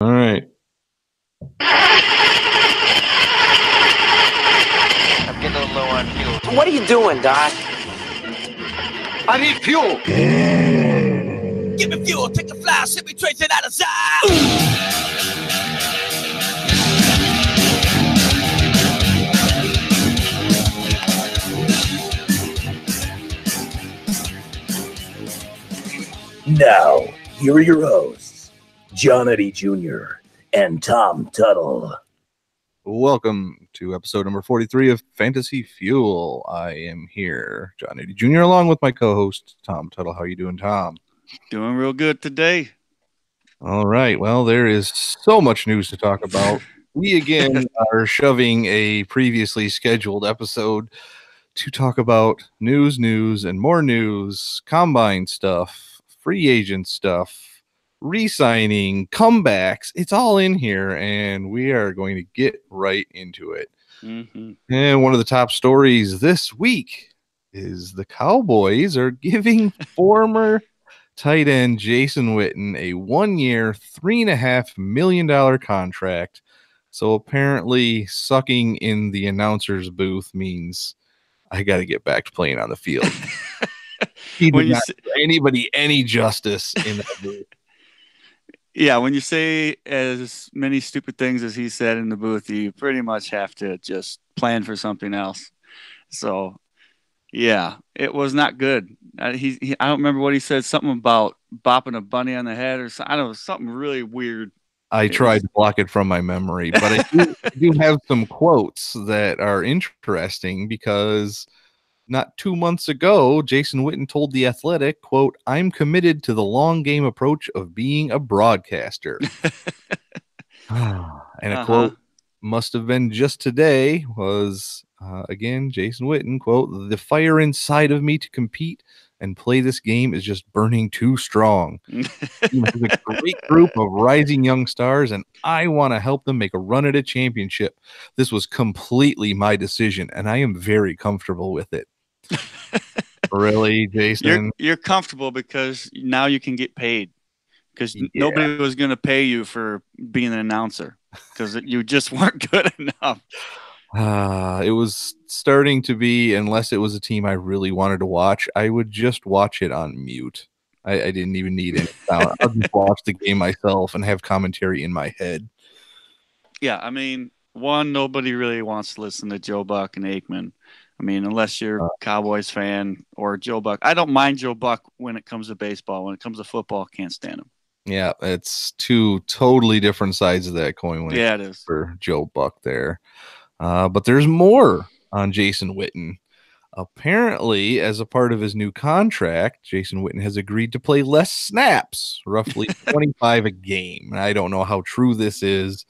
All right. I'm getting a little low on fuel. What are you doing, Doc? I need fuel. Give me fuel, take a fly, send me tracing out of sight. Now, here are your hosts, John Eddie Jr. and Tom Tuttle. Welcome to episode number 43 of Fantasy Fuel. I am here, John Eddie Jr., along with my co-host, Tom Tuttle. How are you doing, Tom? Doing real good today. All right. Well, there is so much news to talk about. We, again, are shoving a previously scheduled episode to talk about news, and more news, combine stuff, free agent stuff, re-signing, comebacks. It's all in here, and we are going to get right into it. Mm-hmm. And one of the top stories this week is the Cowboys are giving former tight end Jason Witten a 1-year, $3.5 million contract. So apparently sucking in the announcer's booth means I got to get back to playing on the field. He did not do anybody any justice in that booth. Yeah, when you say as many stupid things as he said in the booth, you pretty much have to just plan for something else. So, yeah, it was not good. I don't remember what he said. Something about bopping a bunny on the head or something. I don't know, something really weird. I tried to block it from my memory, but I do have some quotes that are interesting because not 2 months ago, Jason Witten told The Athletic, quote, "I'm committed to the long game approach of being a broadcaster." And a quote must have been just today was, again, Jason Witten, quote, "The fire inside of me to compete and play this game is just burning too strong. He has a great group of rising young stars, and I want to help them make a run at a championship. This was completely my decision, and I am very comfortable with it." Really, Jason? You're comfortable because now you can get paid. Because nobody was going to pay you for being an announcer because you just weren't good enough. It was starting to be, unless it was a team I really wanted to watch, I would just watch it on mute. I didn't even need any sound. I'll just watch the game myself and have commentary in my head. Yeah, I mean, nobody really wants to listen to Joe Buck and Aikman. I mean, unless you're a Cowboys fan or Joe Buck. I don't mind Joe Buck when it comes to baseball. When it comes to football, can't stand him. Yeah, it's two totally different sides of that coin. It is for Joe Buck there. But there's more on Jason Witten. Apparently, as a part of his new contract, Jason Witten has agreed to play less snaps, roughly 25 a game. I don't know how true this is,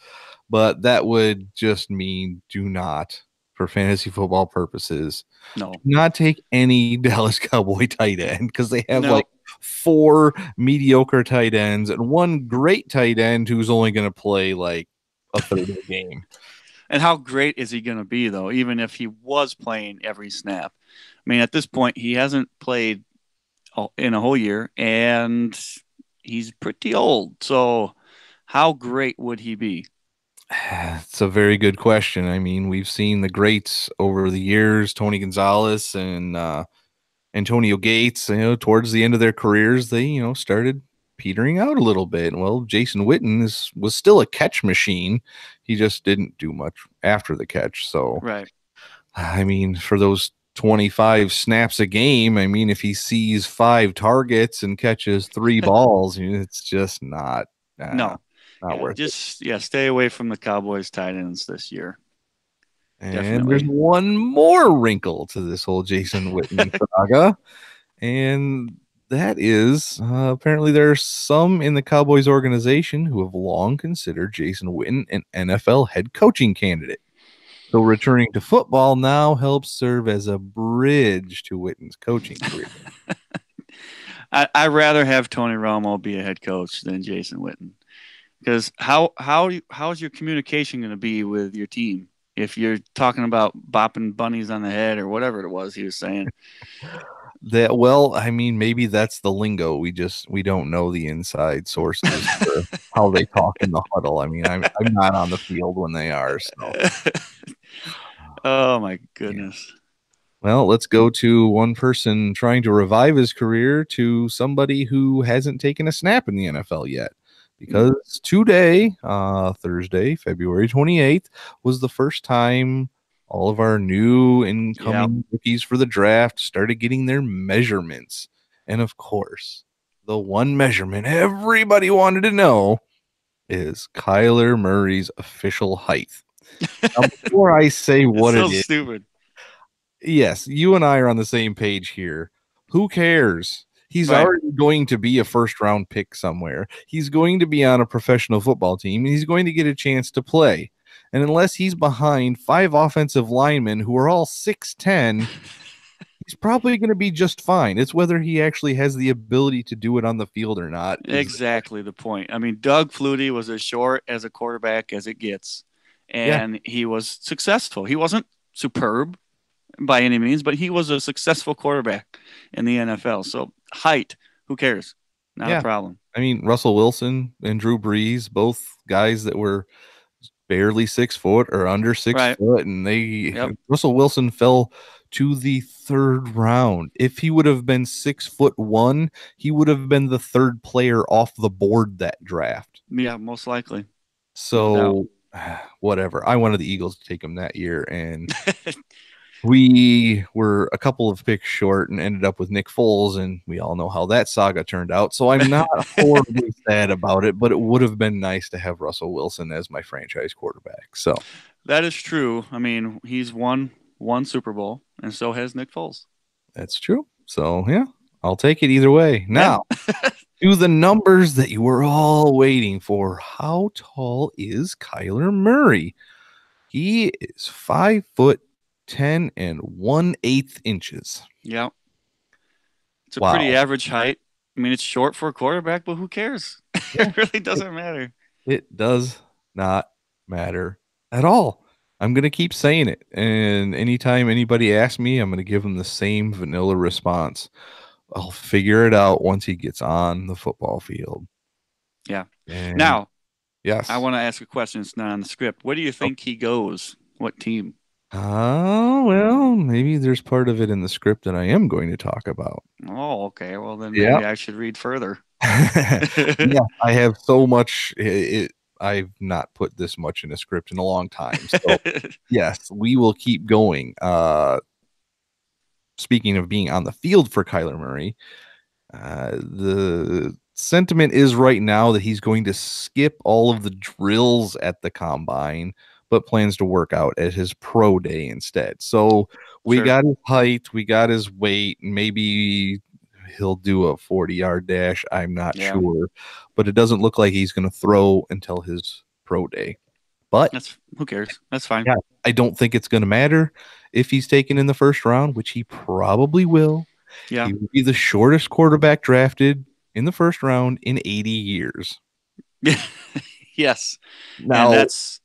but that would just mean do not, for fantasy football purposes, do not take any Dallas Cowboy tight end because they have like 4 mediocre tight ends and 1 great tight end who's only going to play like a third of the game. And how great is he going to be, though, even if he was playing every snap? I mean, at this point, he hasn't played in a whole year, and he's pretty old. So how great would he be? It's a very good question. I mean, we've seen the greats over the years, Tony Gonzalez and Antonio Gates, towards the end of their careers, they, started petering out a little bit. Well, Jason Witten was still a catch machine. He just didn't do much after the catch. So, right. I mean, for those 25 snaps a game, I mean, if he sees 5 targets and catches 3 balls, it's just not worth it. Stay away from the Cowboys tight ends this year. And Definitely. There's one more wrinkle to this whole Jason Witten saga, and that is apparently there are some in the Cowboys organization who have long considered Jason Witten an NFL head coaching candidate. So returning to football now helps serve as a bridge to Witten's coaching career. I'd rather have Tony Romo be a head coach than Jason Witten, because how's your communication going to be with your team if you're talking about bopping bunnies on the head or whatever it was he was saying? Well, I mean, maybe that's the lingo. We don't know the inside sources for how they talk in the huddle. I mean, I'm not on the field when they are, so Oh my yeah. goodness. Well, let's go to one person trying to revive his career to somebody who hasn't taken a snap in the NFL yet. Because today, Thursday, February 28th, was the first time all of our new incoming rookies for the draft started getting their measurements. And of course, the one measurement everybody wanted to know is Kyler Murray's official height. Now, before I say It's what so it is, stupid. yes, you and I are on the same page here. Who cares? He's Right. already going to be a first round pick somewhere. He's going to be on a professional football team, and he's going to get a chance to play. And unless he's behind 5 offensive linemen who are all 6'10, he's probably going to be just fine. It's whether he actually has the ability to do it on the field or not. Exactly the point. I mean, Doug Flutie was as short as a quarterback as it gets, Yeah. and he was successful. He wasn't superb by any means, but he was a successful quarterback in the NFL. So height, who cares? Not a Yeah. problem. I mean, Russell Wilson and Drew Brees, both guys that were barely 6 foot or under 6 Right. foot, and Russell Wilson fell to the 3rd round. If he would have been 6'1", he would have been the 3rd player off the board that draft. Yeah, most likely. So whatever. I wanted the Eagles to take him that year, and we were a couple of picks short and ended up with Nick Foles, and we all know how that saga turned out. So I'm not horribly sad about it, but it would have been nice to have Russell Wilson as my franchise quarterback. So that is true. I mean, he's won one Super Bowl, and so has Nick Foles. that's true. So yeah, I'll take it either way. Now, to the numbers that you were all waiting for. How tall is Kyler Murray? He is 5'10" and 1/8 inches. Yeah. It's a Wow. pretty average height. I mean, it's short for a quarterback, but who cares? It really doesn't matter. It does not matter at all. I'm going to keep saying it. And anytime anybody asks me, I'm going to give them the same vanilla response. I'll figure it out once he gets on the football field. Yeah. And now, yes. I want to ask a question. It's not on the script. Where do you think he goes? What team? Oh, well, maybe there's part of it in the script that I am going to talk about. Oh, okay. Well, then maybe I should read further. Yeah, I have so much. I've not put this much in a script in a long time. So, yes, we will keep going. Speaking of being on the field for Kyler Murray, the sentiment is right now that he's going to skip all of the drills at the combine, but plans to work out at his pro day instead. So we got his height, we got his weight, maybe he'll do a 40-yard dash. I'm not sure, but it doesn't look like he's going to throw until his pro day. But who cares? That's fine. Yeah, I don't think it's going to matter if he's taken in the 1st round, which he probably will. Yeah. He will be the shortest quarterback drafted in the 1st round in 80 years. Yes. Now, and that's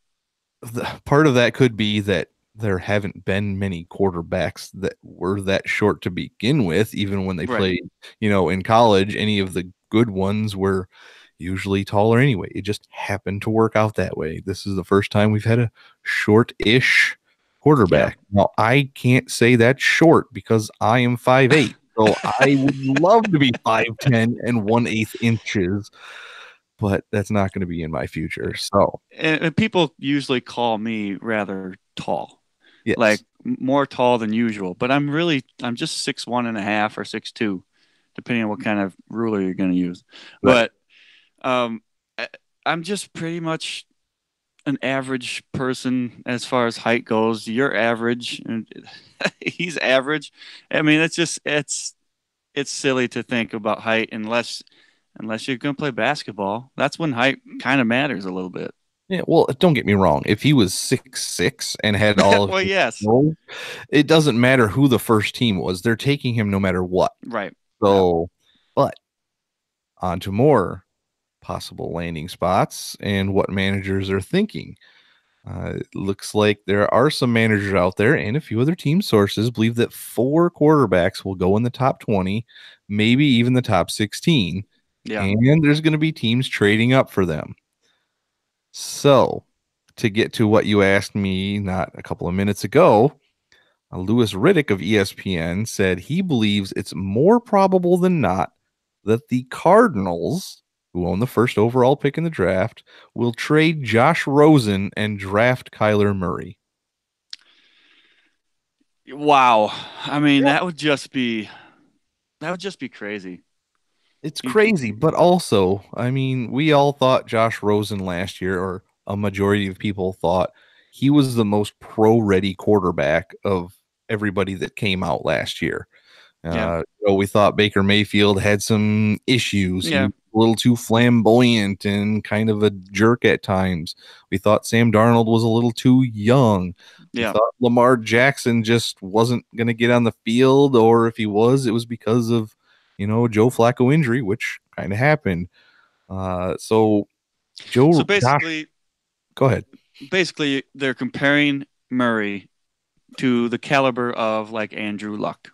part of that could be that there haven't been many quarterbacks that were that short to begin with, even when they played, in college. Any of the good ones were usually taller anyway. It just happened to work out that way. This is the first time we've had a short-ish quarterback. Now, I can't say that's short because I am 5'8". So I would love to be 5'10" and 1/8 inches, but that's not going to be in my future. So, and people usually call me rather tall. Yes. Like more tall than usual, but I'm just 6'1.5" or 6'2", depending on what kind of ruler you're going to use. Right. But I'm just pretty much an average person as far as height goes. You're average, and he's average. I mean, it's silly to think about height unless you're going to play basketball. That's when height kind of matters a little bit. Yeah, well, don't get me wrong. If he was 6'6" and had all of well, yes, goals, it doesn't matter who the first team was. They're taking him no matter what. Right. So, but on to more possible landing spots and what managers are thinking. It looks like there are some managers out there and a few other team sources believe that 4 quarterbacks will go in the top 20, maybe even the top 16. Yeah. And there's going to be teams trading up for them. So, to get to what you asked me not a couple of minutes ago, Louis Riddick of ESPN said he believes it's more probable than not that the Cardinals, who own the first overall pick in the draft, will trade Josh Rosen and draft Kyler Murray. Wow. I mean, that would just be crazy. It's crazy, but also, I mean, we all thought Josh Rosen last year, or a majority of people thought he was the most pro-ready quarterback of everybody that came out last year. Yeah. We thought Baker Mayfield had some issues. He Yeah. was a little too flamboyant and kind of a jerk at times. We thought Sam Darnold was a little too young. We Yeah. thought Lamar Jackson just wasn't going to get on the field, or if he was, it was because of, Joe Flacco injury, which kind of happened. So So Josh, go ahead. basically, they're comparing Murray to the caliber of like Andrew Luck.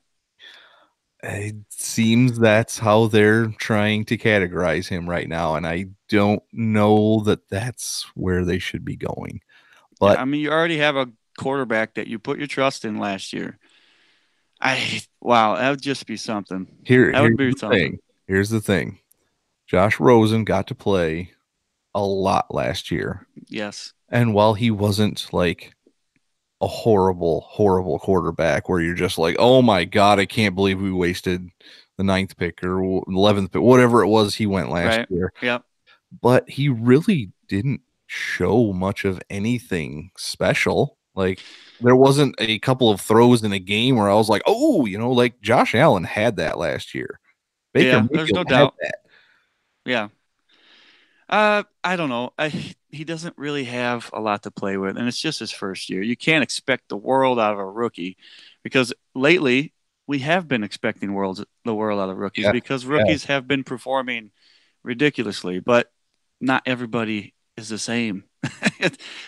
It seems that's how they're trying to categorize him right now, and I don't know that that's where they should be going. But Yeah, I mean, you already have a quarterback that you put your trust in last year. Wow, that would just be something. That would be something. Here's the thing. Josh Rosen got to play a lot last year. Yes. And while he wasn't like a horrible, horrible quarterback where you're just like, oh my God, I can't believe we wasted the 9th pick or 11th pick, whatever it was he went last year. Yep. But he really didn't show much of anything special. Like, there wasn't a couple of throws in a game where I was like, oh, like Josh Allen had that last year. Baker There's Mayfield no had doubt. that. Yeah. I don't know. He doesn't really have a lot to play with, and it's just his first year. You can't expect the world out of a rookie, because lately we have been expecting the world out of rookies, because rookies have been performing ridiculously, but not everybody is the same.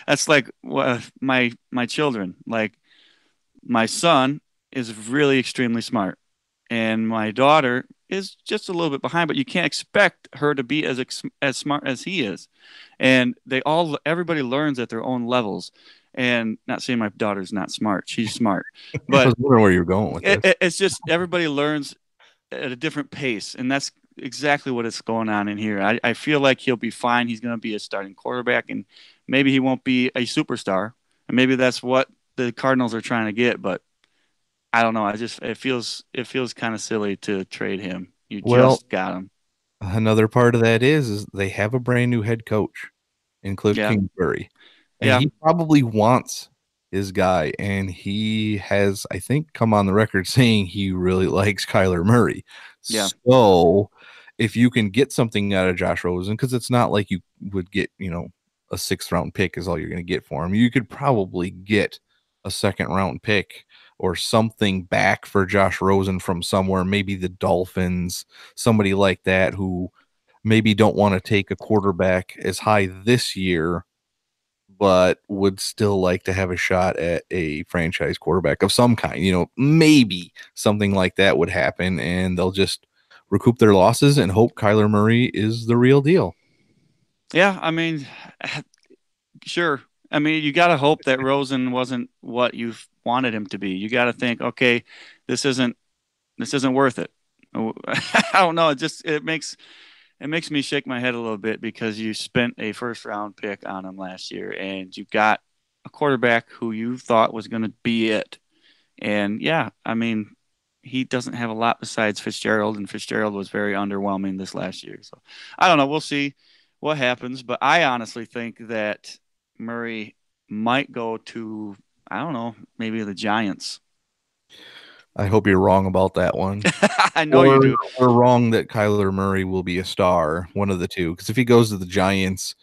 That's like my children. Like, my son is really extremely smart, and my daughter is just a little bit behind, but you can't expect her to be as smart as he is. And everybody learns at their own levels. And not saying my daughter's not smart, she's smart, I but was wondering where you're going with this. it's just everybody learns at a different pace, and that's exactly what is going on in here. I feel like he'll be fine. He's going to be a starting quarterback, and maybe he won't be a superstar, and maybe that's what the Cardinals are trying to get, but I don't know. It feels kind of silly to trade him. You just got him. Another part of that is they have a brand new head coach in Cliff Kingsbury, and he probably wants his guy, and he has, I think, come on the record saying he really likes Kyler Murray. Yeah. So if you can get something out of Josh Rosen, because it's not like you would get, a 6th round pick is all you're going to get for him. You could probably get a 2nd round pick or something back for Josh Rosen from somewhere, maybe the Dolphins, somebody like that, who maybe don't want to take a quarterback as high this year, but would still like to have a shot at a franchise quarterback of some kind. Maybe something like that would happen, and they'll just recoup their losses and hope Kyler Murray is the real deal. Yeah, I mean, sure. I mean, you got to hope that Rosen wasn't what you wanted him to be. You got to think, okay, this isn't worth it. I don't know. It makes me shake my head a little bit, because you spent a 1st round pick on him last year, and you got a quarterback who you thought was going to be it. And yeah, I mean, he doesn't have a lot besides Fitzgerald, and Fitzgerald was very underwhelming this last year. So I don't know. We'll see what happens, but I honestly think that Murray might go to, I don't know, maybe the Giants. I hope you're wrong about that one. I know you do. We're wrong that Kyler Murray will be a star, one of the two. Because if he goes to the Giants,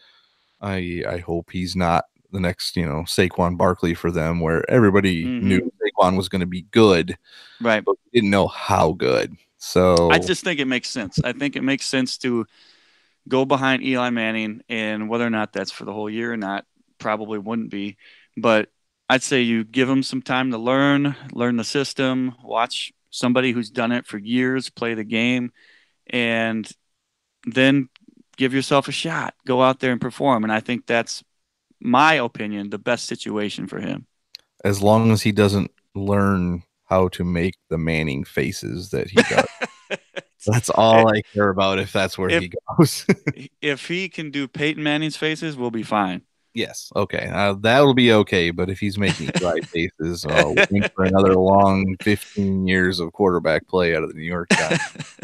I hope he's not the next, Saquon Barkley for them, where everybody knew Saquon was going to be good, right? But didn't know how good. So I just think it makes sense. I think it makes sense to go behind Eli Manning, and whether or not that's for the whole year or not, probably wouldn't be. But I'd say you give him some time to learn the system, watch somebody who's done it for years play the game, and then give yourself a shot. Go out there and perform. And I think that's my opinion, the best situation for him. As long as he doesn't learn how to make the Manning faces that he does. That's all I care about if that's where he goes. If he can do Peyton Manning's faces, we'll be fine. Yes. Okay. That'll be okay. But if he's making dry faces, waiting for another long 15 years of quarterback play out of the New York Giants.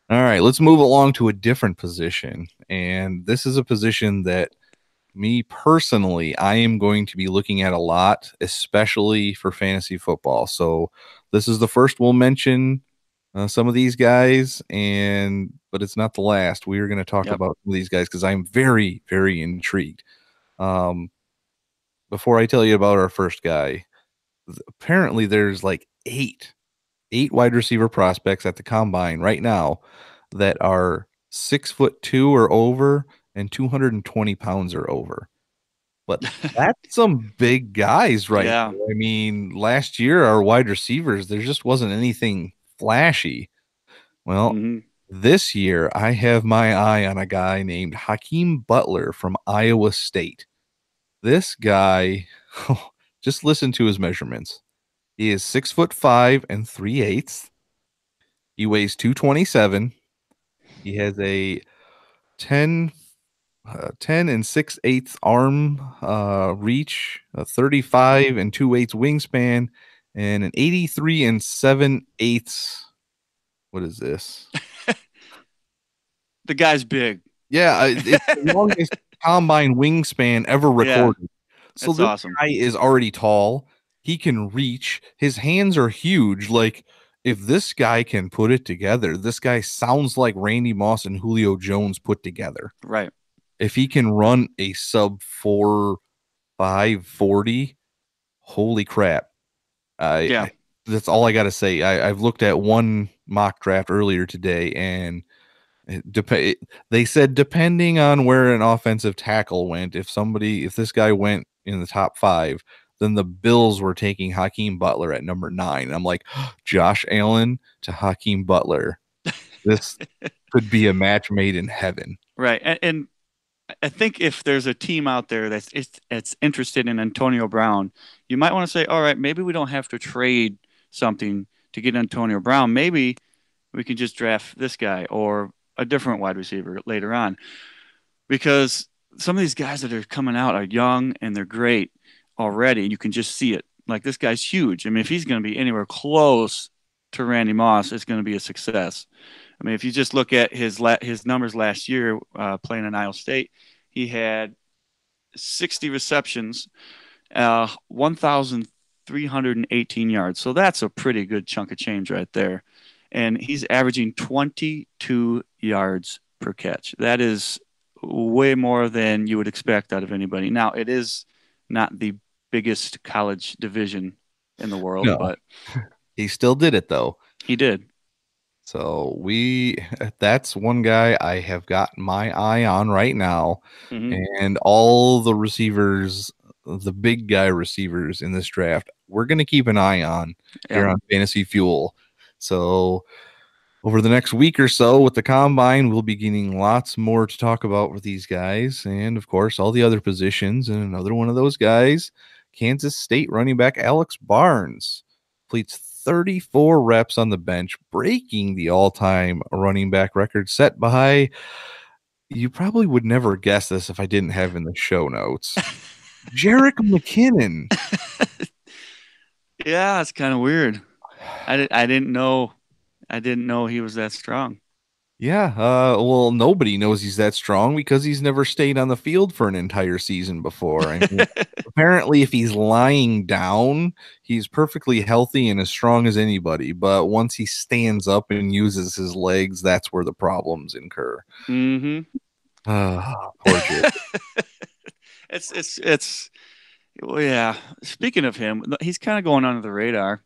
All right. Let's move along to a different position. And this is a position that me personally, I am going to be looking at a lot, especially for fantasy football. So this is the first we'll mention some of these guys, but it's not the last. We are going to talk about some of these guys because I'm very, very intrigued. Before I tell you about our first guy, apparently there's like eight wide receiver prospects at the combine right now that are 6'2" or over and 220 pounds or over. But that's some big guys right Yeah. there. I mean, last year our wide receivers, there just wasn't anything flashy. Well, this year I have my eye on a guy named Hakeem Butler from Iowa State. This guy, just listen to his measurements. He is 6'5" and 3/8. He weighs 227. He has a 10 and 6/8 arm reach, a 35 and 2/8 wingspan, and an 83 and 7/8. What is this? The guy's big. Yeah, it's the longest combine wingspan ever recorded. Yeah, so that's this awesome. guy is already tall. He can reach. His hands are huge. Like, if this guy can put it together, this guy sounds like Randy Moss and Julio Jones put together. Right. If he can run a sub 4.5 40, holy crap. That's all I got to say. I've looked at one mock draft earlier today, and they said depending on where an offensive tackle went, if this guy went in the top 5, then the Bills were taking Hakeem Butler at number 9. And I'm like, Josh Allen to Hakeem Butler. This could be a match made in heaven. Right. And I think if there's a team out there that's interested in Antonio Brown, you might want to say, all right, maybe we don't have to trade something to get Antonio Brown. Maybe we can just draft this guy or a different wide receiver later on, because some of these guys that are coming out are young and they're great already. You can just see it. Like, this guy's huge. I mean, if he's going to be anywhere close to Randy Moss, it's going to be a success. I mean, if you just look at his numbers last year playing in Iowa State, he had 60 receptions, 1,318 yards. So that's a pretty good chunk of change right there. And he's averaging 22 yards per catch. That is way more than you would expect out of anybody. Now, it is not the biggest college division in the world, but he still did it, though. He did. So that's one guy I have got my eye on right now. And all the receivers, the big guy receivers in this draft, we're going to keep an eye on here on Fantasy Fuel. So over the next week or so with the combine, we'll be getting lots more to talk about with these guys. And of course, all the other positions. And another one of those guys, Kansas State running back Alex Barnes, completes 34 reps on the bench, breaking the all-time running back record set by, you probably would never guess this if I didn't have in the show notes, Jerick McKinnon. Yeah, it's kind of weird. I didn't know he was that strong. Yeah, well, nobody knows he's that strong because he's never stayed on the field for an entire season before. I mean, apparently, if he's lying down, he's perfectly healthy and as strong as anybody. But once he stands up and uses his legs, that's where the problems incur. Poor kid. Well, yeah. Speaking of him, he's kind of going under the radar.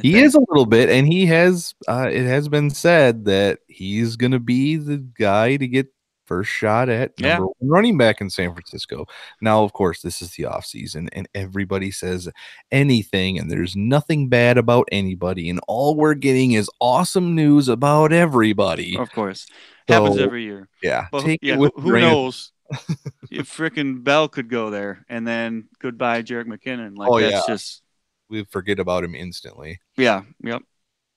He is a little bit, and he has. It has been said that he's going to be the guy to get first shot at number one running back in San Francisco. Now, of course, this is the offseason, and everybody says anything, and there's nothing bad about anybody, and all we're getting is awesome news about everybody. Of course. Happens So, every year. yeah, But take it yeah, with who knows? If frickin' Bell could go there, and then goodbye Jerick McKinnon. Like, that's just... We forget about him instantly. Yeah, yep.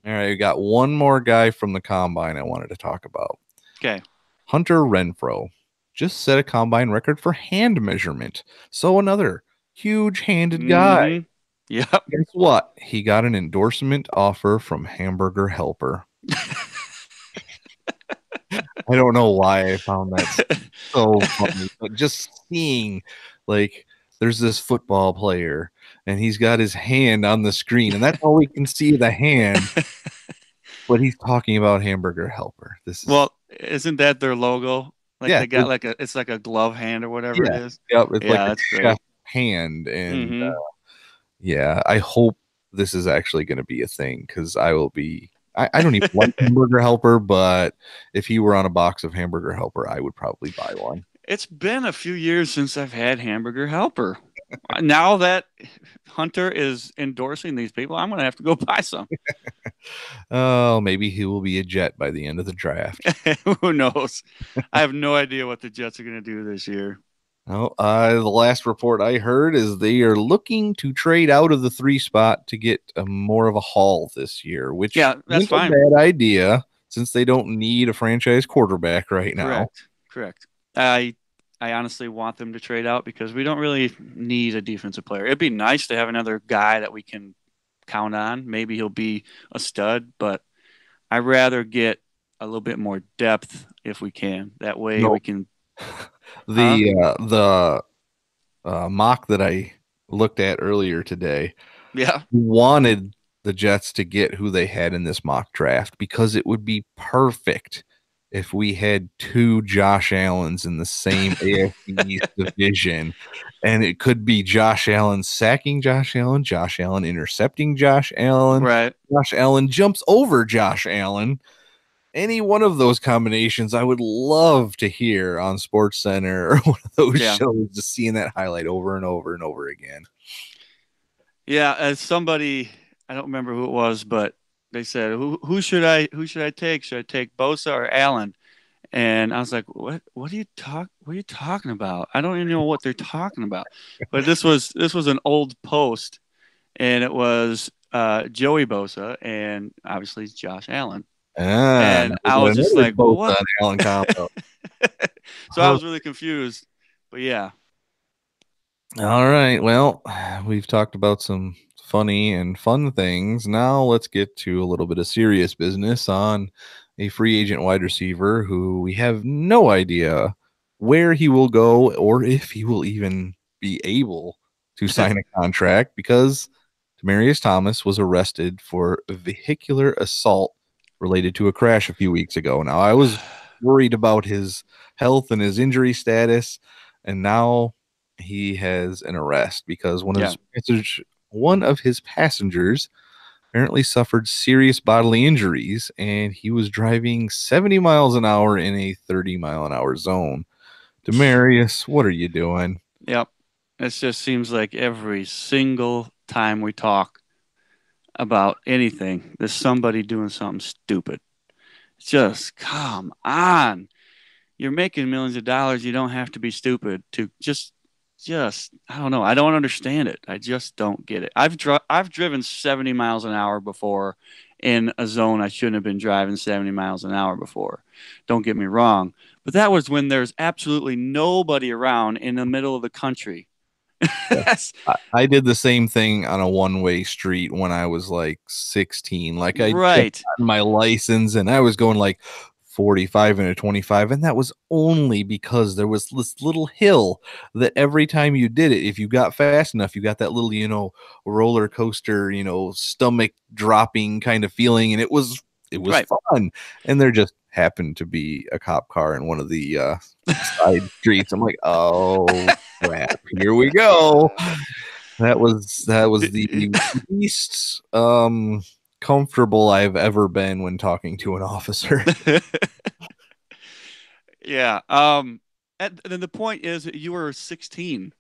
All right, we got one more guy from the combine I wanted to talk about. Okay. Hunter Renfrow just set a combine record for hand measurement. So another huge-handed guy. Yep. Guess what? He got an endorsement offer from Hamburger Helper. I don't know why I found that so funny, but just seeing, like, there's this football player, and he's got his hand on the screen, and that's all we can see, the hand. But he's talking about Hamburger Helper. Well, isn't that their logo? Like, yeah, they got it's like a glove hand or whatever it is. Yep, it's like that's a great. chef hand, and yeah, I hope this is actually going to be a thing, because I will be. I don't even like Hamburger Helper, but if he were on a box of Hamburger Helper, I would probably buy one. It's been a few years since I've had Hamburger Helper. Now that Hunter is endorsing these people, I'm going to have to go buy some. Oh, maybe he will be a Jet by the end of the draft. Who knows? I have no idea what the Jets are going to do this year. Oh, the last report I heard is they are looking to trade out of the 3 spot to get more of a haul this year, which that's fine. A bad idea since they don't need a franchise quarterback right now. Correct. I honestly want them to trade out because we don't really need a defensive player. It'd be nice to have another guy that we can count on. Maybe he'll be a stud, but I'd rather get a little bit more depth if we can. That way we can. The mock that I looked at earlier today, wanted the Jets to get who they had in this mock draft because it would be perfect if we had 2 Josh Allens in the same AFC East division, and it could be Josh Allen sacking Josh Allen intercepting Josh Allen, right? Josh Allen jumps over Josh Allen. Any one of those combinations, I would love to hear on Sports Center or one of those shows, just seeing that highlight over and over and over again. Yeah, as somebody, I don't remember who it was, but they said, "Who should I take? Should I take Bosa or Allen?" And I was like, "What are you talking about? I don't even know what they're talking about." But this was an old post, and it was Joey Bosa and obviously Josh Allen. And I was just like, "What?" Allen combo. So I was really confused, but yeah. All right. Well, we've talked about some funny and fun things. Now let's get to a little bit of serious business on a free agent wide receiver who we have no idea where he will go or if he will even be able to sign a contract, because Demaryius Thomas was arrested for vehicular assault related to a crash a few weeks ago. Now, I was worried about his health and his injury status, and now he has an arrest because one of his passengers apparently suffered serious bodily injuries, and he was driving 70 miles an hour in a 30-mile-an-hour zone. Demaryius, what are you doing? Yep. It just seems like every single time we talk about anything, there's somebody doing something stupid. Just come on. You're making millions of dollars. You don't have to be stupid to just I don't know. I don't understand it. I just don't get it. I've driven 70 miles an hour before in a zone I shouldn't have been driving 70 miles an hour before. Don't get me wrong. But that was when there's absolutely nobody around in the middle of the country. I did the same thing on a one-way street when I was like 16. Like I right. got my license and I was going like 45 and a 25, and that was only because there was this little hill that every time you did it, if you got fast enough, you got that little, roller coaster, stomach dropping kind of feeling, and it was right. Fun. And there just happened to be a cop car in one of the side streets. I'm like, oh crap, here we go. That was the least comfortable I've ever been when talking to an officer. Yeah. And then the point is that you were 16.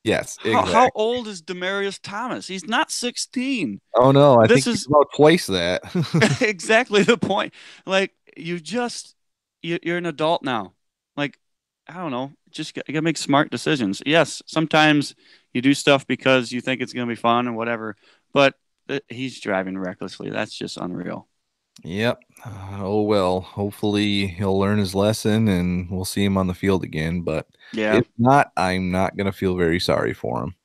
Yes, How exactly. old is Demarius Thomas? He's not 16. Oh no, I This think he's is about twice that. exactly the point. Like you're an adult now. Like I don't know, just you gotta make smart decisions. Yes, sometimes you do stuff because you think it's gonna be fun and whatever, but he's driving recklessly. That's just unreal. Yep. Oh well. Hopefully he'll learn his lesson and we'll see him on the field again. But Yeah. if not, I'm not gonna feel very sorry for him.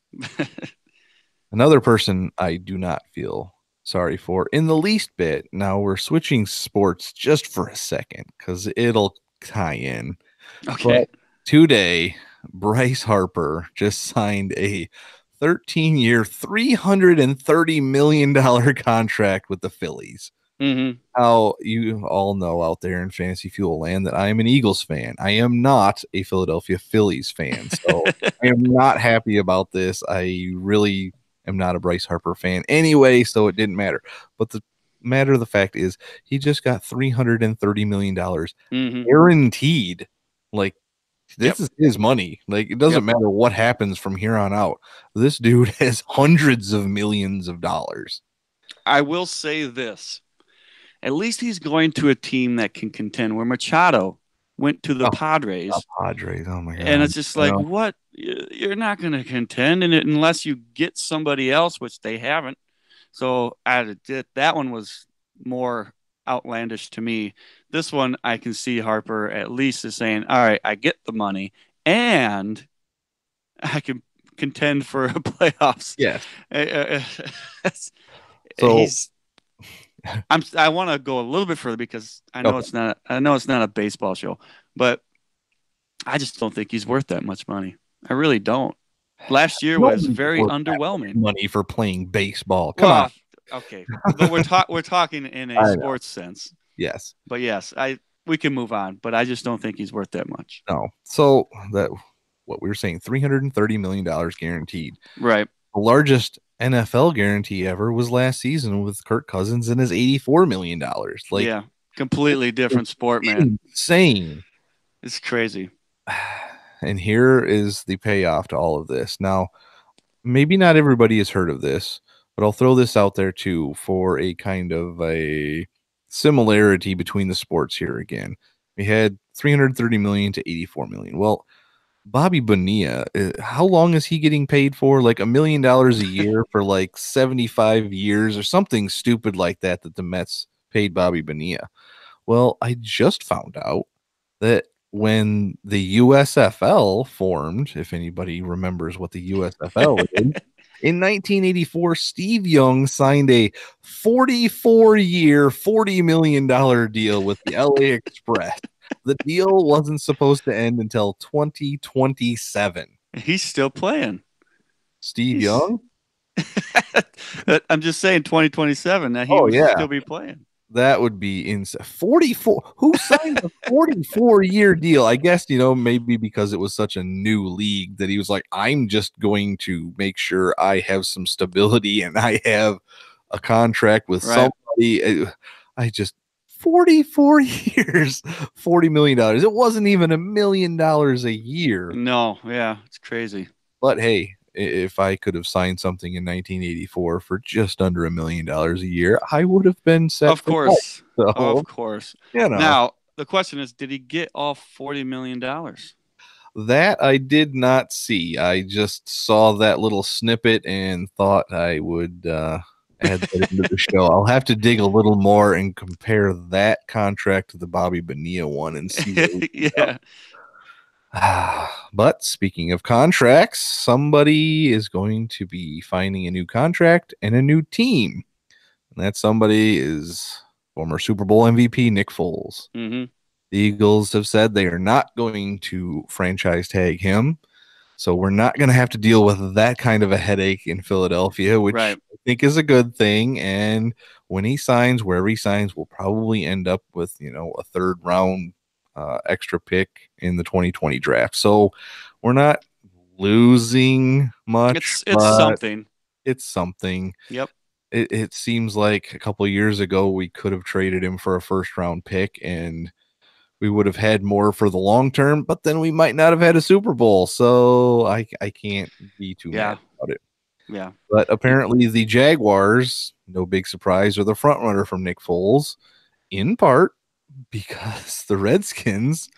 Another person I do not feel sorry for in the least bit. Now we're switching sports just for a second because it'll tie in. But Okay. today, Bryce Harper just signed a 13-year, $330 million contract with the Phillies. Mm-hmm. How you all know out there in Fantasy Fuel Land that I am an Eagles fan. I am not a Philadelphia Phillies fan. So I am not happy about this. I really am not a Bryce Harper fan anyway, so it didn't matter. But the matter of the fact is he just got $330 million Mm-hmm. guaranteed. Like Yep. this is his money. Like it doesn't Yep. matter what happens from here on out. This dude has hundreds of millions of dollars. I will say this. At least he's going to a team that can contend. Where Machado went to the Oh, the Padres, Padres. Oh my and god. it's just You like, know, what? You're not going to contend unless you get somebody else, which they haven't. So that one was more outlandish to me. This one, I can see Harper at least is saying, "All right, I get the money, and I can contend for playoffs." yes. Uh, So he's I want to go a little bit further because okay. I know it's not a baseball show, but I just don't think he's worth that much money. I really don't. Last year was Nobody's very worth that much underwhelming. money for playing baseball. Come on. Well, okay, but we're talking in a I know. sports sense. Yes. But yes, I we can move on, but I just don't think he's worth that much. No. So that what we were saying, $330 million guaranteed. Right. The largest NFL guarantee ever was last season with Kirk Cousins and his $84 million. Like Yeah. Completely different sport, man. insane. It's crazy. And here is the payoff to all of this. Now, maybe not everybody has heard of this, but I'll throw this out there too for a kind of a similarity between the sports here again. We had 330 million to 84 million. Well, Bobby Bonilla, how long is he getting paid for? Like $1 million a year for like 75 years or something stupid like that that the Mets paid Bobby Bonilla. Well, I just found out that when the USFL formed, if anybody remembers what the USFL is, in 1984, Steve Young signed a 44-year, $40 million deal with the LA Express. The deal wasn't supposed to end until 2027. He's still playing. Steve He's Young? I'm just saying 2027 that he Oh, would yeah. still be playing. That would be insane. 44. Who signed a 44-year deal? I guess, maybe because it was such a new league that he was like, I'm just going to make sure I have some stability and I have a contract with Right. somebody. I just 44 years, $40 million. It wasn't even $1 million a year. No, yeah, it's crazy. But hey, if I could have signed something in 1984 for just under $1 million a year, I would have been set Of for life. course. So, Of course. you know. Now, the question is, did he get all $40 million? That I did not see. I just saw that little snippet and thought I would add that into the show. I'll have to dig a little more and compare that contract to the Bobby Bonilla one and see. Yeah. But speaking of contracts, somebody is going to be finding a new contract and a new team. And that somebody is former Super Bowl MVP Nick Foles. Mm-hmm. The Eagles have said they are not going to franchise tag him. So we're not going to have to deal with that kind of a headache in Philadelphia, which Right. I think is a good thing. And when he signs, wherever he signs, we'll probably end up with, a third round extra pick in the 2020 draft. So we're not losing much. It's something. It's something. Yep. It seems like a couple of years ago we could have traded him for a first round pick and we would have had more for the long term, but then we might not have had a Super Bowl. So I can't be too Yeah. mad about it. Yeah. But apparently the Jaguars, no big surprise, are the front runner from Nick Foles, in part because the Redskins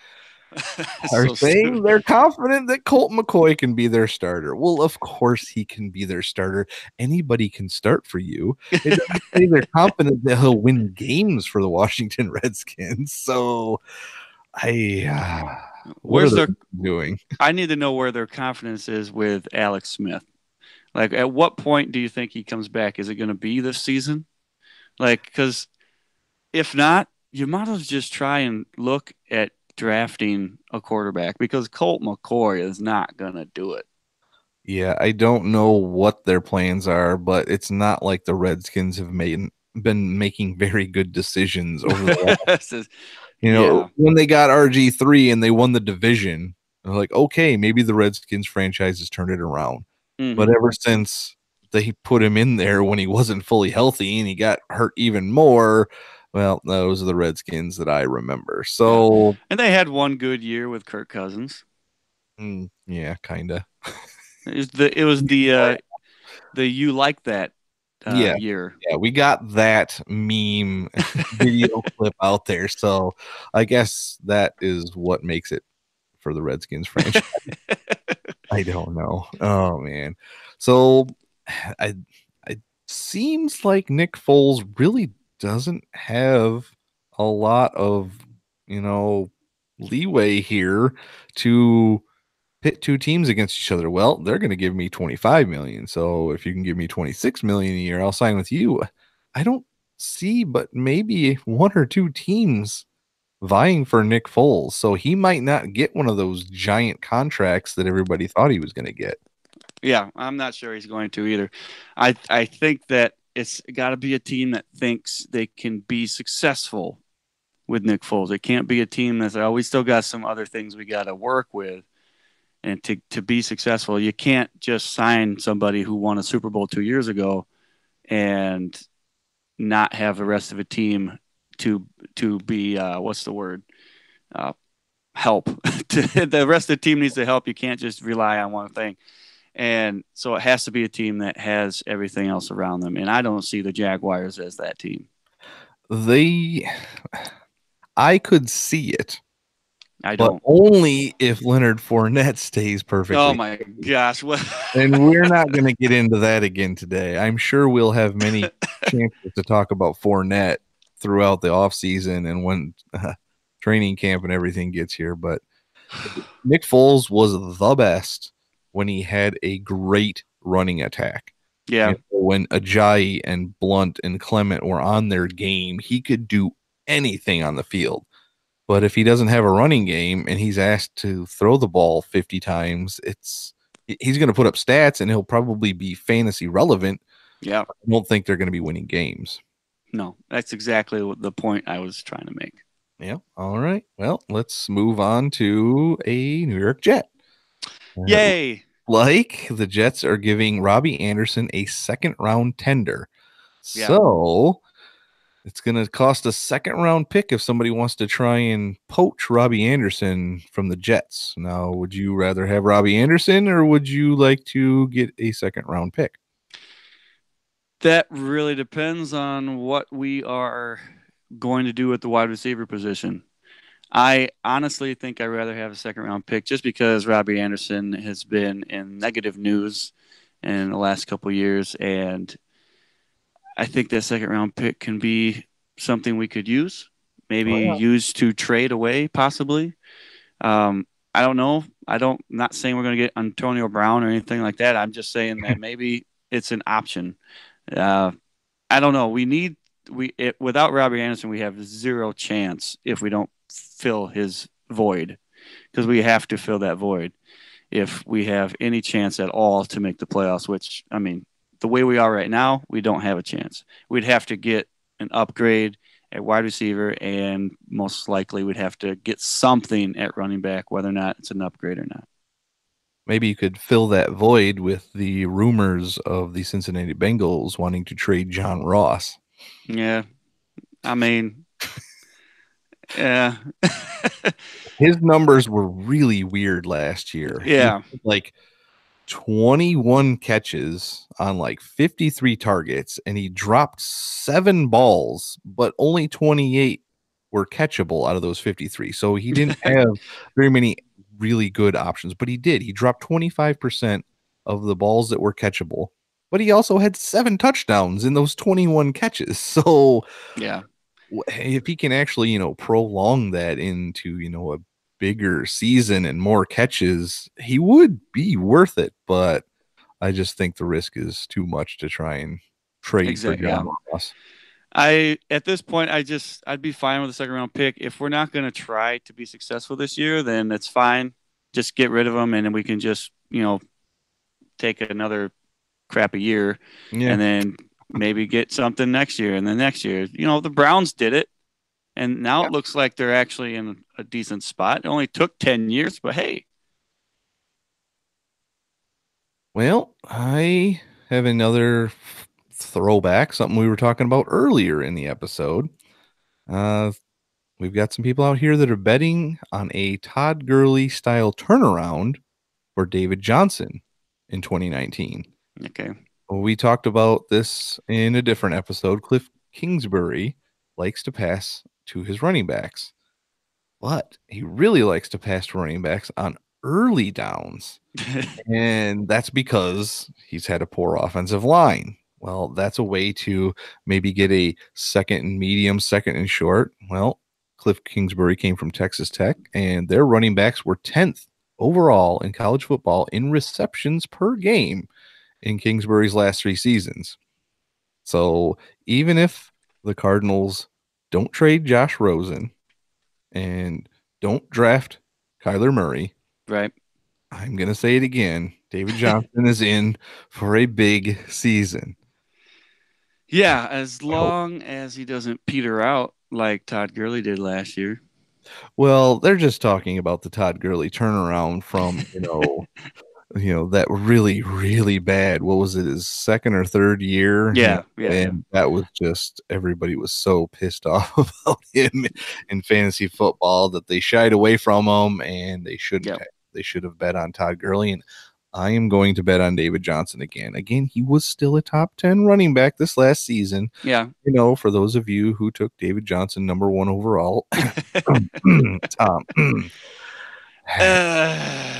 are So saying stupid. they're confident that Colt McCoy can be their starter. Well, of course he can be their starter. Anybody can start for you. It doesn't say they're confident that he'll win games for the Washington Redskins. So what are Where's they their doing? I need to know where their confidence is with Alex Smith. Like, at what point do you think he comes back? Is it going to be this season? Like, because if not, you might as well just try and look at drafting a quarterback, because Colt McCoy is not going to do it. Yeah, I don't know what their plans are, but it's not like the Redskins have been making very good decisions over the last. Yeah. When they got RG3 and they won the division, they're like, okay, maybe the Redskins franchise has turned it around. But Mhm. ever since they put him in there when he wasn't fully healthy and he got hurt even more, well, those are the Redskins that I remember. So, And they had one good year with Kirk Cousins. yeah, kind of. It was the you like that Yeah. year. Yeah, we got that meme video clip out there. So I guess that is what makes it for the Redskins franchise. I don't know. Oh man. So I it seems like Nick Foles really doesn't have a lot of, leeway here to pit two teams against each other. Well, they're going to give me 25 million. So if you can give me 26 million a year, I'll sign with you. I don't see but maybe one or two teams vying for Nick Foles. So he might not get one of those giant contracts that everybody thought he was going to get. Yeah, I'm not sure he's going to either. I think that it's got to be a team that thinks they can be successful with Nick Foles. It can't be a team that's, oh, we still got some other things we got to work with. And to be successful, you can't just sign somebody who won a Super Bowl 2 years ago and not have the rest of a team to be what's the word, help. The rest of the team needs to help. You can't just rely on one thing. And so it has to be a team that has everything else around them. And I don't see the Jaguars as that team. I could see it, I but don't. only if Leonard Fournette stays perfectly. Oh my gosh! What? And we're not going to get into that again today. I'm sure we'll have many chances to talk about Fournette throughout the offseason and when training camp and everything gets here. But Nick Foles was the best when he had a great running attack. Yeah. When Ajayi and Blunt and Clement were on their game, he could do anything on the field. But if he doesn't have a running game and he's asked to throw the ball 50 times, he's going to put up stats and he'll probably be fantasy relevant. Yeah. I don't think they're going to be winning games. No, that's exactly the point I was trying to make. Yeah. All right. Well, let's move on to a New York Jet. Yay. Like the Jets are giving Robbie Anderson a second round tender. Yeah. So it's going to cost a second round pick if somebody wants to try and poach Robbie Anderson from the Jets. Now, would you rather have Robbie Anderson or would you like to get a second round pick? That really depends on what we are going to do at the wide receiver position. I honestly think I'd rather have a second round pick just because Robbie Anderson has been in negative news in the last couple of years. And I think that second round pick can be something we could use, maybe use to trade away, possibly. I don't know. Not saying we're going to get Antonio Brown or anything like that. I'm just saying that maybe it's an option. I don't know. Without Robbie Anderson, we have zero chance if we don't fill his void, because we have to fill that void if we have any chance at all to make the playoffs, which, I mean, the way we are right now, we don't have a chance. We'd have to get an upgrade at wide receiver, and most likely we'd have to get something at running back, whether or not it's an upgrade or not. Maybe you could fill that void with the rumors of the Cincinnati Bengals wanting to trade John Ross. Yeah. I mean, Yeah. His numbers were really weird last year. He Yeah. had like 21 catches on like 53 targets, and he dropped 7 balls, but only 28 were catchable out of those 53. So he didn't have very many really good options, but he did. He dropped 25% of the balls that were catchable, but he also had 7 touchdowns in those 21 catches. So Yeah. if he can actually, prolong that into, a bigger season and more catches, he would be worth it. But I just think the risk is too much to try and trade for Exactly. Yeah. John Ross. At this point, I'd be fine with a second round pick. If we're not going to try to be successful this year, then that's fine. Just get rid of him, and then we can just, take another crappy year, Yeah. and then maybe get something next year, and then next year. The Browns did it, and now it looks like they're actually in a decent spot. It only took 10 years, but hey. Well, I have another throwback, something we were talking about earlier in the episode. We've got some people out here that are betting on a Todd Gurley style turnaround for David Johnson in 2019. Okay. We talked about this in a different episode. Cliff Kingsbury likes to pass to his running backs, but he really likes to pass to running backs on early downs. And that's because he's had a poor offensive line. Well, that's a way to maybe get a second and medium, second and short. Well, Cliff Kingsbury came from Texas Tech, and their running backs were 10th overall in college football in receptions per game in Kingsbury's last 3 seasons. So even if the Cardinals don't trade Josh Rosen and don't draft Kyler Murray, Right. I'm going to say it again. David Johnson is in for a big season. Yeah, as long as he doesn't peter out like Todd Gurley did last year. Well, they're just talking about the Todd Gurley turnaround from, that really, really bad. What was it, his second or third year? Yeah. And that was just, everybody was so pissed off about him in fantasy football that they shied away from him, and they shouldn't Yep. have. They should have bet on Todd Gurley, and I am going to bet on David Johnson again. Again, he was still a top 10 running back this last season. Yeah. For those of you who took David Johnson number 1 overall, Tom,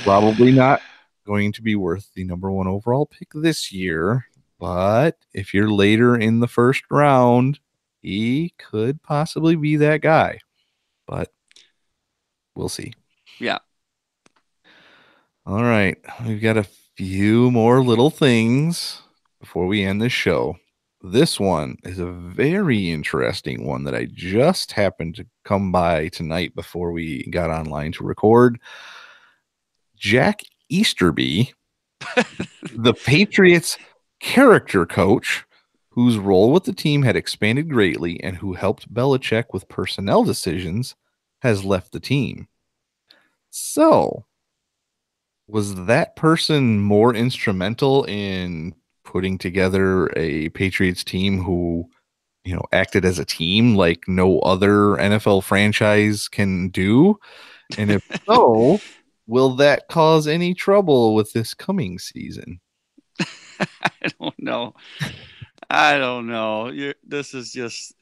probably not going to be worth the number 1 overall pick this year. But if you're later in the first round, he could possibly be that guy. But we'll see. Yeah. All right. We've got a few more little things before we end the show. This one is a very interesting one that I just happened to come by tonight before we got online to record. Jack Easterby, the Patriots character coach, whose role with the team had expanded greatly and who helped Belichick with personnel decisions, has left the team. So, was that person more instrumental in putting together a Patriots team who, acted as a team like no other NFL franchise can do? And if so, will that cause any trouble with this coming season? I don't know. I don't know. This is just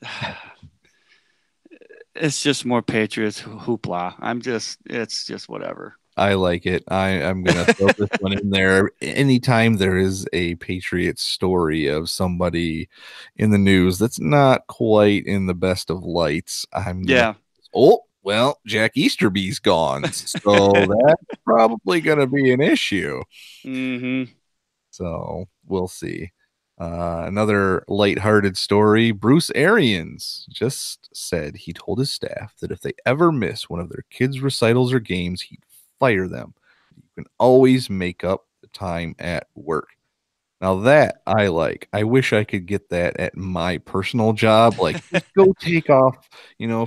it's just more Patriots hoopla. It's just whatever. I like it. I'm going to throw this one in there. Anytime there is a Patriots story of somebody in the news that's not quite in the best of lights, oh, well, Jack Easterby's gone. So that's probably going to be an issue. Mm-hmm. So we'll see. Another lighthearted story. Bruce Arians just said he told his staff that if they ever miss one of their kids' recitals or games, he'd fire them. You can always make up the time at work. Now that I like. I wish I could get that at my personal job. Like, just go take off,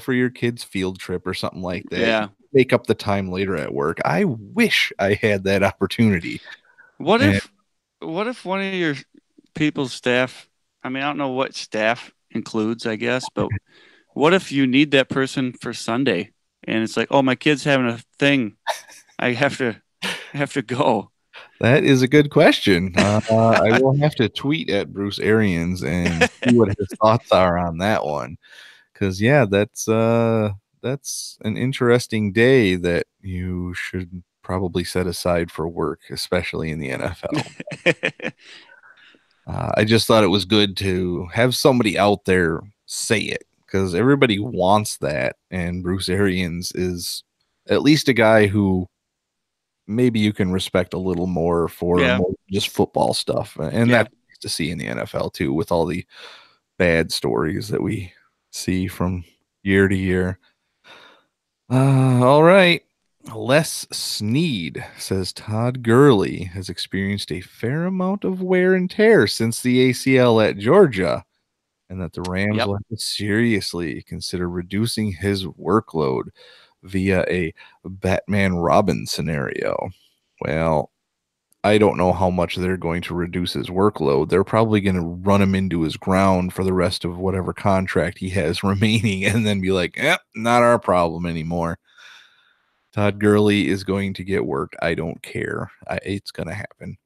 for your kid's field trip or something like that. Yeah. Make up the time later at work. I wish I had that opportunity. What if one of your people's staff, I mean, I don't know what staff includes, I guess, but What if you need that person for Sunday and it's like, oh, my kid's having a thing. I have to go. That is a good question. I will have to tweet at Bruce Arians and see what his thoughts are on that one. Because yeah, that's an interesting day that you should probably set aside for work, especially in the NFL. I just thought it was good to have somebody out there say it because everybody wants that, and Bruce Arians is at least a guy who maybe you can respect a little more for Yeah. more just football stuff, and Yeah. that's nice to see in the NFL too, with all the bad stories that we see from year to year. All right. Les Sneed says Todd Gurley has experienced a fair amount of wear and tear since the ACL at Georgia, and that the Rams Yep. will have to seriously consider reducing his workload via a Batman Robin scenario. Well, I don't know how much they're going to reduce his workload. They're probably going to run him into his ground for the rest of whatever contract he has remaining and then be like, not our problem anymore. Todd Gurley is going to get work. I don't care. It's going to happen.